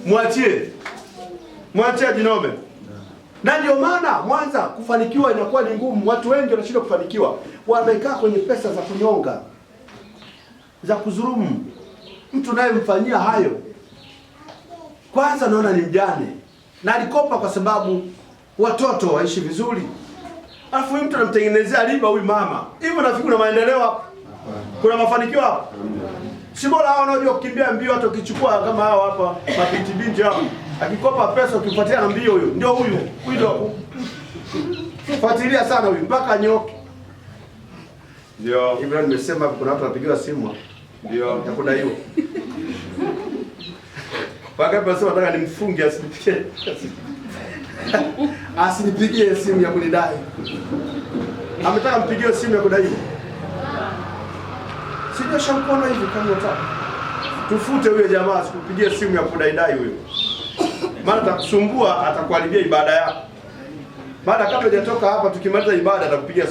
mwachie ajinome. Na ndio maana Mwanza kufanikiwa inakuwa ni ngumu. Watu wengi wanashindwa kufanikiwa, wamekaa kwenye pesa za kunyonga, za kuzurumu. Mtu naye mfanyia hayo, kwanza naona ni mjane na alikopa kwa sababu watoto waishi vizuri, alafu huyu mtu anamtengenezea riba huyu mama. Hivyo nafikiri kuna maendeleo hapo, kuna mafanikio hapo. Si bora hao wanaojua kukimbia mbio, hata ukichukua kama hao hapa mapiti binti hapa, akikopa pesa ukifuatia na mbio, huyo ndio huyu ndio fuatilia sana huyu mpaka nyoke. Ndio hivyo nimesema kuna watu wanapigiwa simu ndio ya kudaiwa. Paka pesa nataka nimfunge asinipigie simu ya kunidai. Ametaka mpigie simu ya kudai. Sio shamkono hivi kama unataka. Tufute huyo jamaa asikupigie simu ya kudai huyo. Maana atakusumbua, atakuharibia ibada yako. Baada kabla hujatoka hapa tukimaliza ibada atakupigia